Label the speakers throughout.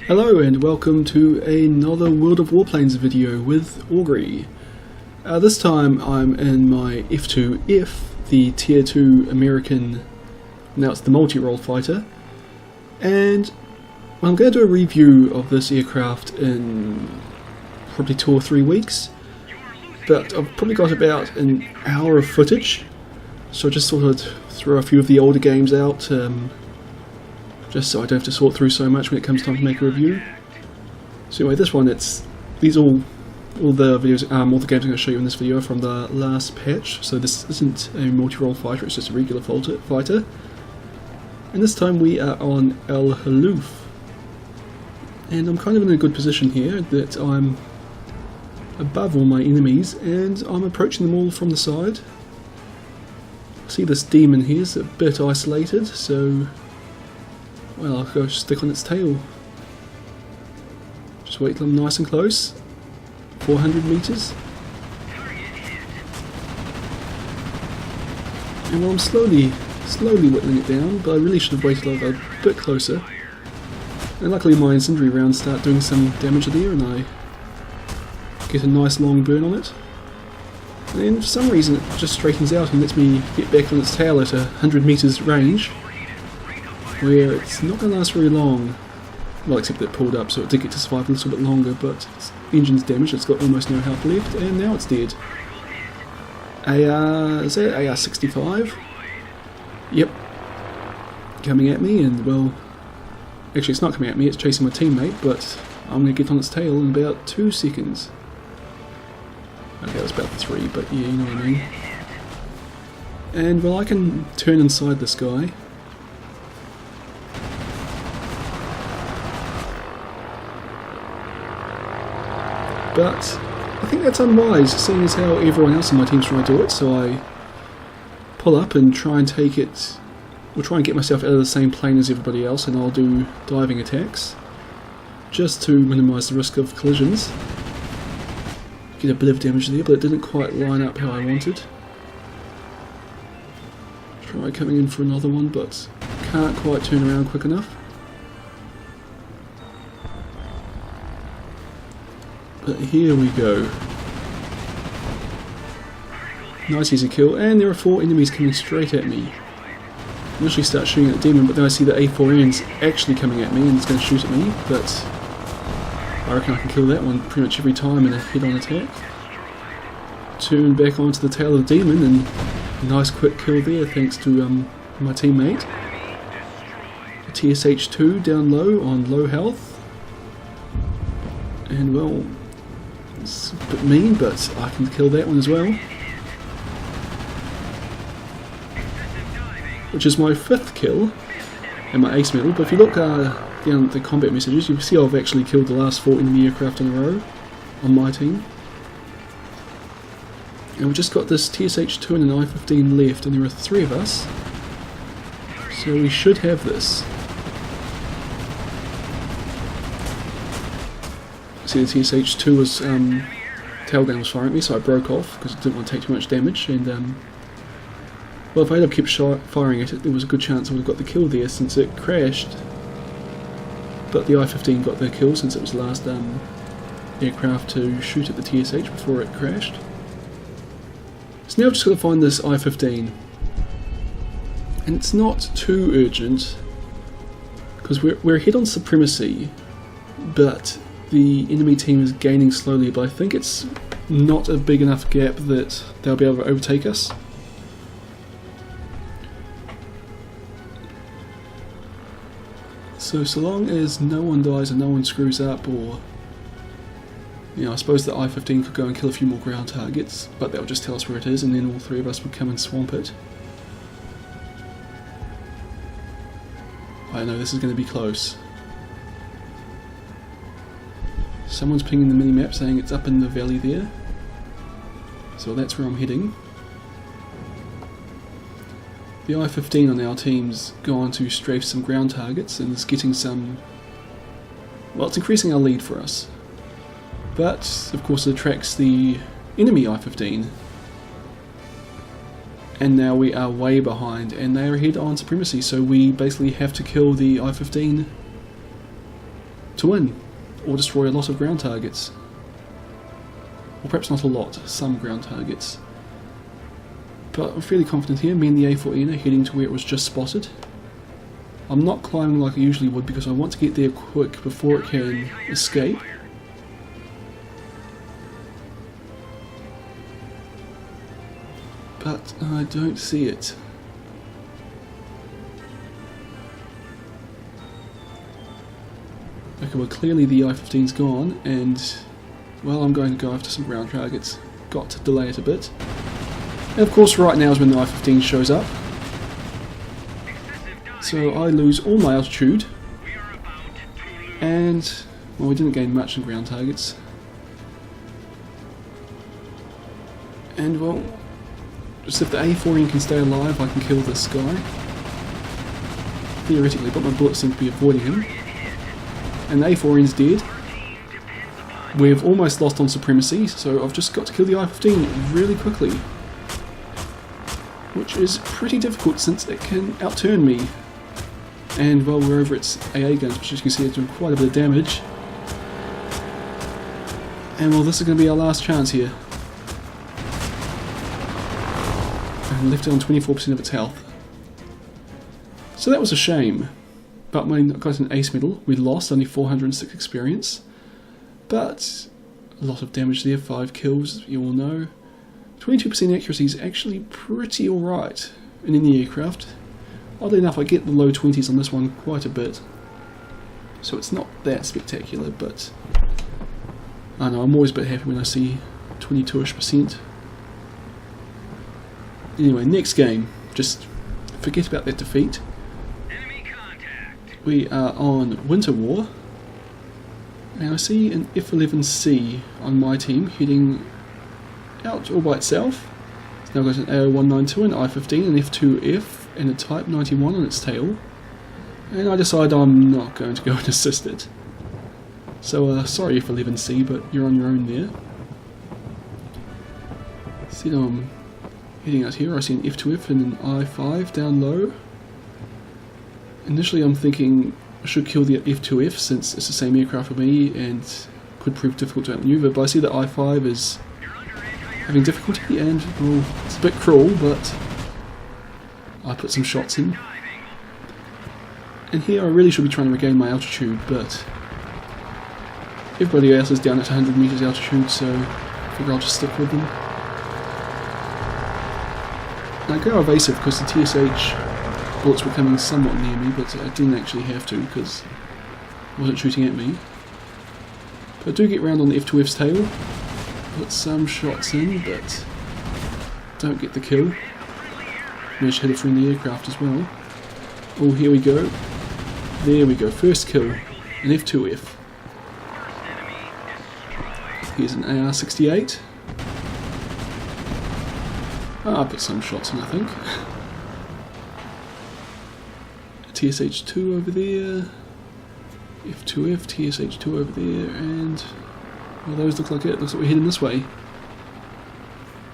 Speaker 1: Hello and welcome to another World of Warplanes video with Augury. This time I'm in my F2F, the Tier 2 American, now it's the multi-role fighter, and I'm going to do a review of this aircraft in probably 2 or 3 weeks, but I've probably got about an hour of footage, so I just thought I'd throw a few of the older games out, just so I don't have to sort through so much when it comes time to make a review. So anyway, this one, all the games I'm going to show you in this video are from the last patch. So this isn't a multi-role fighter; it's just a regular fighter. And this time we are on El Haluf, and I'm kind of in a good position here that I'm above all my enemies, and I'm approaching them all from the side. See, this demon here is a bit isolated, so well, I'll go stick on its tail. Just wait till I'm nice and close. 400 meters. And well, I'm slowly whittling it down, but I really should have waited a bit closer. And luckily my incendiary rounds start doing some damage there, and I get a nice long burn on it. And then for some reason it just straightens out and lets me get back on its tail at 100 meters range, where it's not going to last very long. Well, except that it pulled up, so it did get to survive a little bit longer, but its engine's damaged, it's got almost no health left, and now it's dead. Is that AR-65? Yep. Coming at me, and well, actually it's not coming at me, it's chasing my teammate, but I'm going to get on its tail in about 2 seconds. Okay, that was about 3, but yeah, you know what I mean. And well, I can turn inside this guy. But I think that's unwise, seeing as how everyone else in my team's trying to do it, so I pull up and try and take it, or try and get myself out of the same plane as everybody else, and I'll do diving attacks, just to minimise the risk of collisions. Get a bit of damage there, but it didn't quite line up how I wanted. Try coming in for another one, but can't quite turn around quick enough. But here we go. Nice easy kill, and there are 4 enemies coming straight at me. I initially start shooting at the demon, but then I see the A4N's actually coming at me and it's going to shoot at me, but I reckon I can kill that one pretty much every time in a head-on attack. Turn back onto the tail of the demon, and a nice quick kill there thanks to my teammate. A TSH-2 down low on low health. And well, it's a bit mean, but I can kill that one as well. Which is my 5th kill and my ace medal, but if you look down at the combat messages, you can see I've actually killed the last 4 enemy aircraft in a row on my team. And we've just got this TSH-2 and an I-15 left, and there are 3 of us, so we should have this. See, the TSH-2 was, tailgun was firing at me, so I broke off because I didn't want to take too much damage, and well, if I had kept firing at it, there was a good chance I would have got the kill there since it crashed. But the I-15 got the kill since it was the last aircraft to shoot at the TSH before it crashed. So now I've just got to find this I-15. And it's not too urgent, because we're ahead on supremacy, but the enemy team is gaining slowly, but I think it's not a big enough gap that they'll be able to overtake us. So long as no one dies and no one screws up, or you know, I suppose the I-15 could go and kill a few more ground targets, but that would just tell us where it is, and then all 3 of us would come and swamp it. I know this is going to be close. Someone's pinging the mini-map saying it's up in the valley there, so that's where I'm heading. The I-15 on our team's gone to strafe some ground targets and is getting some, well, it's increasing our lead for us. But, of course, it attracts the enemy I-15. And now we are way behind, and they are ahead on supremacy, so we basically have to kill the I-15 to win, or destroy a lot of ground targets. Or perhaps not a lot, some ground targets. But I'm fairly confident here. Me and the A4N are heading to where it was just spotted. I'm not climbing like I usually would because I want to get there quick before it can escape. But I don't see it. Okay, well clearly the I-15's gone, and well, I'm going to go after some ground targets. Got to delay it a bit. And of course right now is when the I-15 shows up. So I lose all my altitude, and well, we didn't gain much in ground targets. And well, just if the A4N can stay alive, I can kill this guy. Theoretically, but my bullets seem to be avoiding him. And the A4N's dead. We've almost lost on supremacy, so I've just got to kill the I-15 really quickly. Which is pretty difficult since it can outturn me. And well, we're over its AA guns, which as you can see it's doing quite a bit of damage. And well, this is going to be our last chance here. And left it on 24% of its health. So that was a shame. But we got an ace medal. We lost only 406 experience. But a lot of damage there, 5 kills, you all know. 22% accuracy is actually pretty alright in any aircraft. Oddly enough, I get the low 20s on this one quite a bit. So it's not that spectacular, but I know, I'm always a bit happy when I see 22ish%. Anyway, next game. Just forget about that defeat. We are on Winter War. And I see an F11C on my team heading out all by itself. It's now got an AO192, an I-15, an F2F, and a Type 91 on its tail. And I decide I'm not going to go and assist it. So sorry F11C, but you're on your own there. See, I'm heading out here. I see an F2F and an I-5 down low. Initially I'm thinking I should kill the F2F since it's the same aircraft for me and could prove difficult to outmaneuver, but I see that I-5 is having difficulty and, well, it's a bit cruel, but I put some shots in. And here I really should be trying to regain my altitude, but everybody else is down at 100 meters altitude, so I figure I'll just stick with them. And I go evasive because the TSH bullets were coming somewhat near me, but I didn't actually have to because it wasn't shooting at me. But I do get round on the F2F's tail, put some shots in, but don't get the kill. Managed to hit a friendly aircraft as well. Oh, here we go. There we go, first kill, an F2F. Here's an AR-68. I put some shots in, I think. TSH-2 over there, F2F, TSH-2 over there, and well, those look like it. Looks like we're heading this way.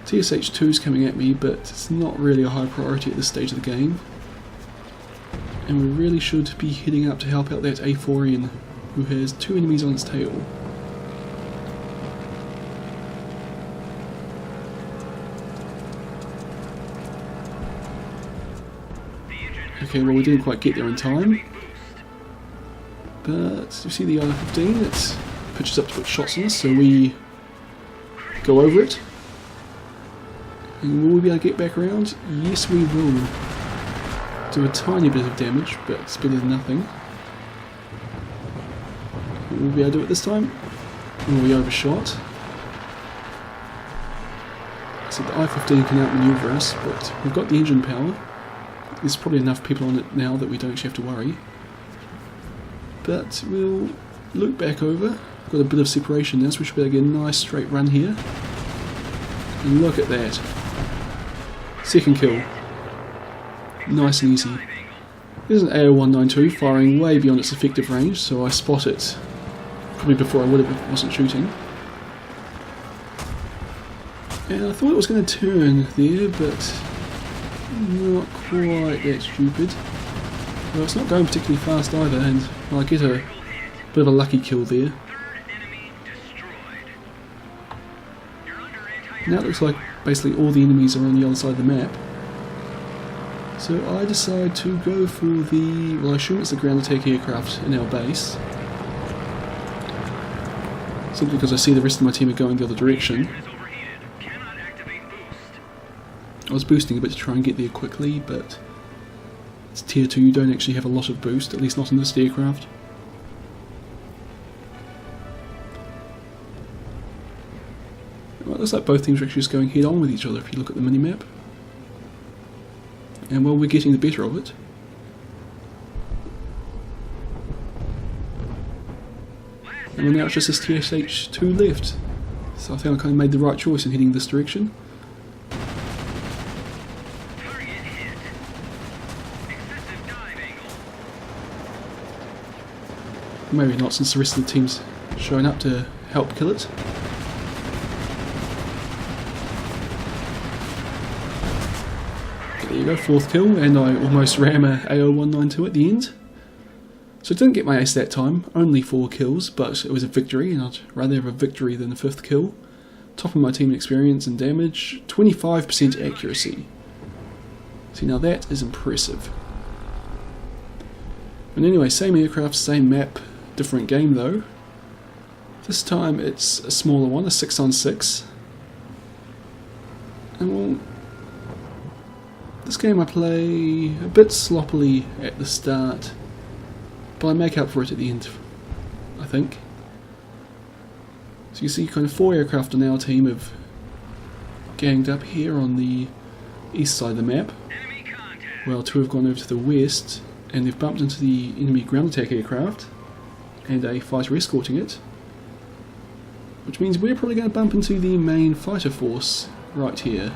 Speaker 1: TSH-2's coming at me, but it's not really a high priority at this stage of the game. And we really should be heading up to help out that A4N, who has 2 enemies on its tail. Okay, well we didn't quite get there in time, but you see the I-15, it pitches up to put shots on us, so we go over it. And will we be able to get back around? Yes, we will. Do a tiny bit of damage, but it's better than nothing. Will we be able to do it this time? Oh, we overshot. So the I-15 can outmaneuver us, but we've got the engine power. There's probably enough people on it now that we don't actually have to worry. But we'll loop back over. Got a bit of separation now, so we should be able to get a nice straight run here. And look at that. Second kill. Nice and easy. There's an AO192 firing way beyond its effective range, so I spot it probably before I would have if it wasn't shooting. And I thought it was going to turn there, but not quite that stupid. Well, it's not going particularly fast either, and I get a Bit of a lucky kill there. Now it looks like basically all the enemies are on the other side of the map. So I decide to go for the, well, I assume it's the ground attack aircraft in our base. Simply because I see the rest of my team are going the other direction. I was boosting a bit to try and get there quickly, but it's tier 2, you don't actually have a lot of boost, at least not in this aircraft. Well, it looks like both teams are actually just going head on with each other if you look at the minimap. And well, we're getting the better of it. And now it's just this TSH2 left. So I think I kind of made the right choice in heading this direction. Maybe not, since the rest of the team's showing up to help kill it. There you go, 4th kill, and I almost ram a AO192 at the end. So I didn't get my ace that time, only 4 kills, but it was a victory, and I'd rather have a victory than a 5th kill. Topping my team in experience and damage, 25% accuracy. See, now that is impressive. And anyway, same aircraft, same map, different game though. This time it's a smaller one, a 6-on-6. And well, this game I play a bit sloppily at the start, but I make up for it at the end, I think. So you see kind of 4 aircraft on our team have ganged up here on the east side of the map, while 2 have gone over to the west, and they've bumped into the enemy ground attack aircraft, and a fighter escorting it. Which means we're probably going to bump into the main fighter force right here,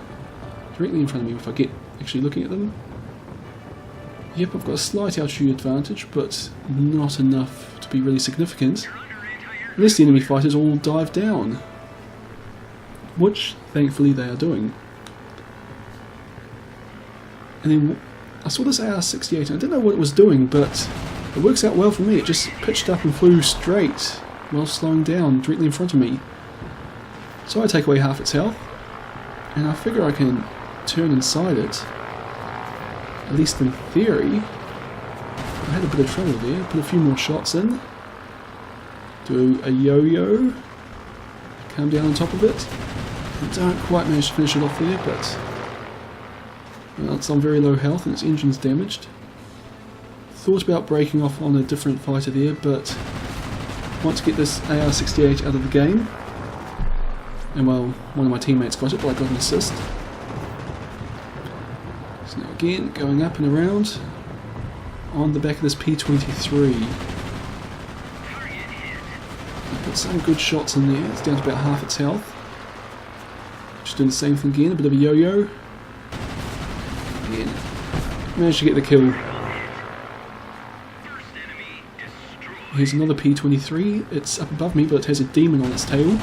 Speaker 1: directly in front of me if I get actually looking at them. Yep, I've got a slight altitude advantage, but not enough to be really significant. Unless the enemy fighters all dive down, which thankfully they are doing. And then I saw this AR-68 and I didn't know what it was doing, but it works out well for me. It just pitched up and flew straight while slowing down directly in front of me. So I take away half its health, and I figure I can turn inside it, at least in theory. I had a bit of trouble there, put a few more shots in, do a yo-yo, come down on top of it, and don't quite manage to finish it off there, but well, it's on very low health and its engine's damaged. Thought about breaking off on a different fighter there, but want to get this AR-68 out of the game. And well, one of my teammates got it, but I got an assist. So now again, going up and around on the back of this P-23. I put some good shots in there. It's down to about half its health. Just doing the same thing again, a bit of a yo-yo. Again, managed to get the kill. Here's another P-23. It's up above me, but it has a demon on its tail.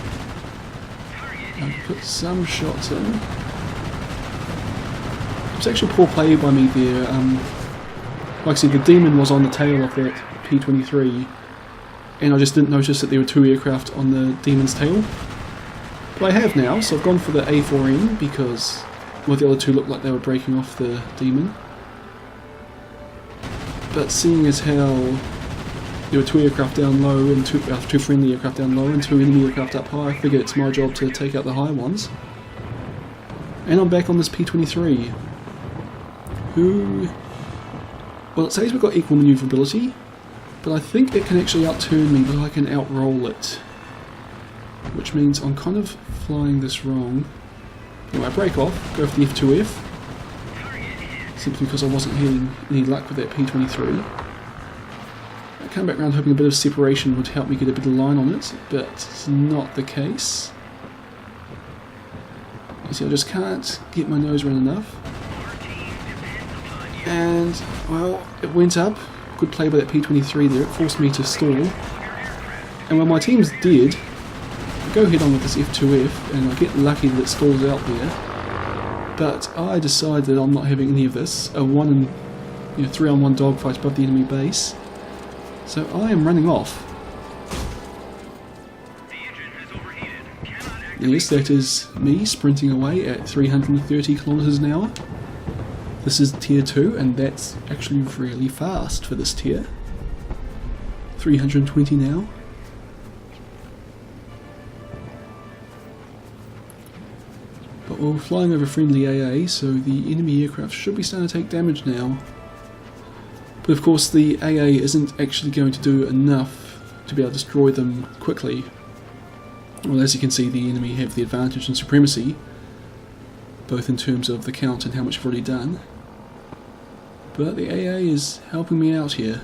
Speaker 1: I put some shots in. It was actually poor play by me there. Like I said, the demon was on the tail of that P-23, and I just didn't notice that there were 2 aircraft on the demon's tail. But I have now, so I've gone for the A4M because, well, the other 2 looked like they were breaking off the demon. But seeing as how there were 2 aircraft down low and 2 friendly aircraft down low and 2 enemy aircraft up high, I figure it's my job to take out the high ones. And I'm back on this P-23, who, well, it says we've got equal manoeuvrability, but I think it can actually outturn me, but I can outroll it. Which means I'm kind of flying this wrong. Anyway, I break off, go for the F2F, simply because I wasn't having any luck with that P-23. I came back around hoping a bit of separation would help me get a bit of line on it, but it's not the case. You see, I just can't get my nose around enough. And, well, it went up. Good play by that P-23 there, it forced me to stall. And when my team's dead, I go head on with this F2F, and I get lucky that it stalls out there. But I decide that I'm not having any of this. A 3-on-1 dogfight above the enemy base. So I am running off, And yes, that is me sprinting away at 330 kilometers an hour. This is tier 2, and that's actually really fast for this tier. 320 now. But we're flying over friendly AA, so the enemy aircraft should be starting to take damage now. But of course the AA isn't actually going to do enough to be able to destroy them quickly. Well, as you can see, the enemy have the advantage in supremacy, both in terms of the count and how much I've already done. But the AA is helping me out here.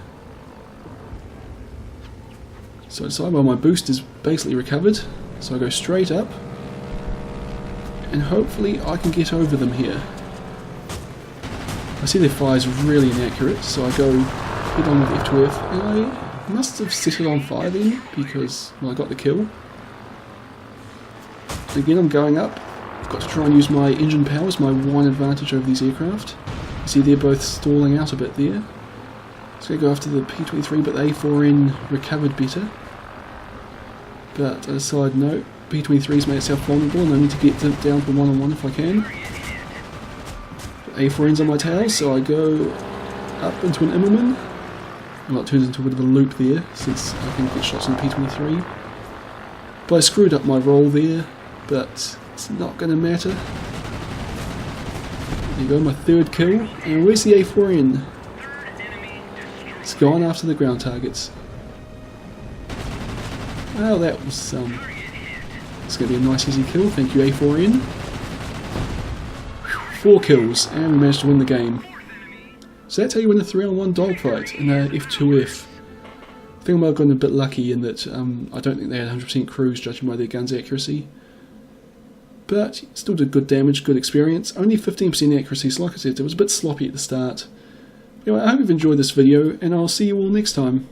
Speaker 1: So I decide, well, my boost is basically recovered, so I go straight up, and hopefully I can get over them here. I see their fire is really inaccurate, so I go head on with F2F, and I must have set it on fire then, because, well, I got the kill. Again, I'm going up. I've got to try and use my engine power as my one advantage over these aircraft. You see they're both stalling out a bit there. So I'm going to go after the P-23, but the A4N recovered better. But I decide, no, P-23's made itself vulnerable and I need to get down for one-on-one if I can. A4N's on my tail, so I go up into an Immelman. Well, it turns into a bit of a loop there, since I can get shots on the P-23. But I screwed up my roll there, but it's not going to matter. There you go, my third kill. And where's the A4N? It's gone after the ground targets. Well, that was it's going to be a nice easy kill. Thank you, A4N. 4 kills, and we managed to win the game. So that's how you win a 3-on-1 dogfight in a F2F. I think I might have gotten a bit lucky in that I don't think they had 100% crews judging by their guns' accuracy. But still did good damage, good experience. Only 15% accuracy, so like I said, it was a bit sloppy at the start. Anyway, I hope you've enjoyed this video, and I'll see you all next time.